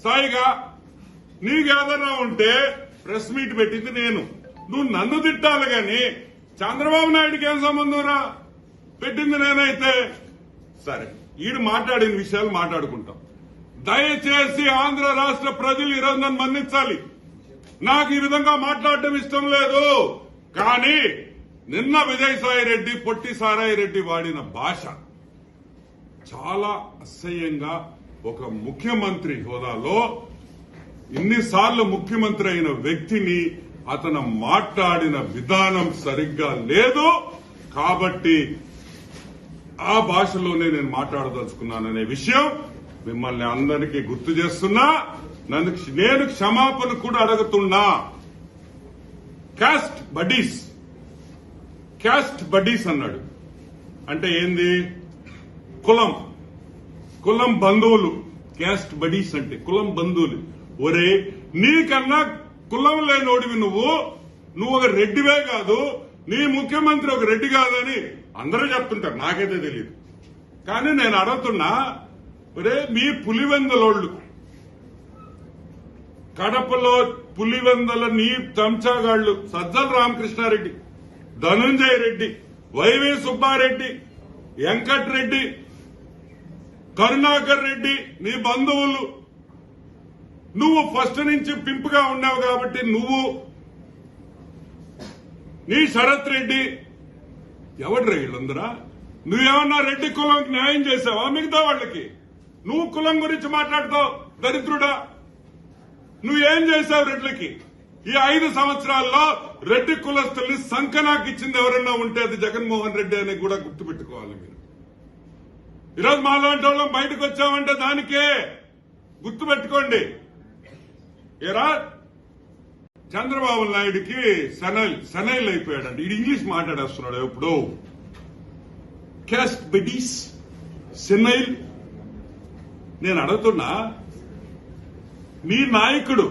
సాయిగా నీకేదన్నా ఉంటే press meet పెట్టింది నేను, నువ్వు నన్ను తిట్టాలి గాని చంద్రబాబు నాయుడుకి ఏం సంబంధం రా? పెట్టింది నేనైతే సరే. ఈడు మాట్లాడిన విషయాలు మాట్లాడుకుంటాం. దయచేసి ఆంధ్ర రాష్ట్ర ప్రజలు ఈరోజు నన్ను మన్నించాలి. నాకు ఈ విధంగా మాట్లాడటం ఇష్టం లేదు. కానీ నిన్న విజయసాయి రెడ్డి, పొట్టి సారాయి రెడ్డి వాడిన భాష చాలా అసహ్యంగా, ఒక ముఖ్యమంత్రి హోదాలో ఇన్నిసార్లు ముఖ్యమంత్రి అయిన వ్యక్తిని అతను మాట్లాడిన విధానం సరిగ్గా లేదు. కాబట్టి ఆ భాషలోనే నేను మాట్లాడదలుచుకున్నాననే విషయం మిమ్మల్ని అందరికీ గుర్తు చేస్తున్నా. నేను క్షమాపణ కూడా అడుగుతున్నా. క్యాస్ట్ బడీస్ అన్నాడు అంటే ఏంది? కులం బంధువులు. క్యాస్ట్ బడీస్ అంటే కులం బంధువులు. ఒరే, నీకన్నా కులం లేనోడివి నువ్వు ఒక రెడ్డివే కాదు, నీ ముఖ్యమంత్రి ఒక రెడ్డి కాదని అందరూ చెప్తుంటారు, నాకైతే తెలియదు. కానీ నేను అడుగుతున్నా, ఒరే మీ పులివెందలోళ్లు, కడపలో పులివెందల నీ చెంచాగాళ్లు సజ్జల రామకృష్ణారెడ్డి, ధనుంజయ రెడ్డి, వైవి సుబ్బారెడ్డి, వెంకట్రెడ్డి, కరుణాకర్ రెడ్డి నీ బంధువులు. నువ్వు ఫస్ట్ నుంచి పింపుగా ఉన్నావు కాబట్టి నువ్వు, నీ శరత్ రెడ్డి, ఎవడ్రా వీళ్ళందరా? నువ్వేమన్నా రెడ్డి కులంకి న్యాయం చేసావా మిగతా వాళ్ళకి? నువ్వు కులం గురించి మాట్లాడతావు దరిద్రుడా. నువ్వేం చేశావు రెడ్లకి? ఈ 5 సంవత్సరాల్లో రెడ్డి కులస్తుల్ని సంకనాకిచ్చింది ఎవరన్నా ఉంటే అది జగన్మోహన్ రెడ్డి అని కూడా గుర్తుపెట్టుకోవాలి మీరు. ఈరోజు మాలాంటి వాళ్ళం బయటకు వచ్చామంటే దానికే గుర్తుపెట్టుకోండి. ఏరా చంద్రబాబు నాయుడికి సనైల్ అయిపోయాడంటే ఇది ఇంగ్లీష్ మాట్లాడేస్తున్నాడు ఎప్పుడు. క్యాస్ట్ బెడీస్, సెనైల్. నేను అడుగుతున్నా, మీ నాయకుడు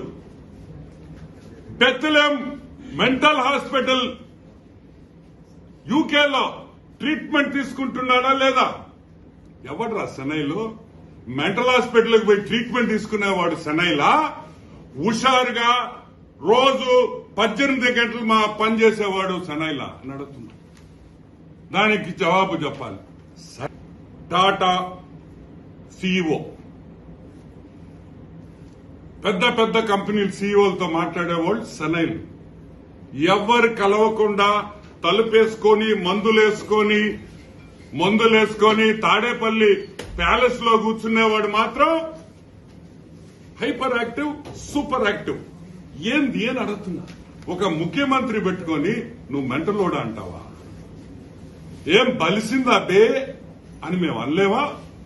బెత్లెహేం మెంటల్ హాస్పిటల్ యూకేలో ట్రీట్మెంట్ తీసుకుంటున్నాడా లేదా? ఎవడ్రా సెనైలు? మెంటల్ హాస్పిటల్కి పోయి ట్రీట్మెంట్ తీసుకునేవాడు సెనైలా? హుషారుగా రోజు 18 గంటలు మా పనిచేసేవాడు సెనైలా అని అడుగుతున్నా. దానికి జవాబు చెప్పాలి. టాటా సీఈఓ, పెద్ద కంపెనీల సీఈఓలతో మాట్లాడేవాళ్ళు సెనైల్. ఎవరు కలవకుండా తలుపేసుకొని మందులేసుకొని తాడేపల్లి ప్యాలెస్ లో కూర్చునేవాడు మాత్రం హైపర్ యాక్టివ్, సూపర్ యాక్టివ్. ఏంది అని అడుగుతున్నా. ఒక ముఖ్యమంత్రి పెట్టుకొని నువ్వు మెంటలోడా అంటావా? ఏం బలిసిందా బే అని మేము అనలేవా?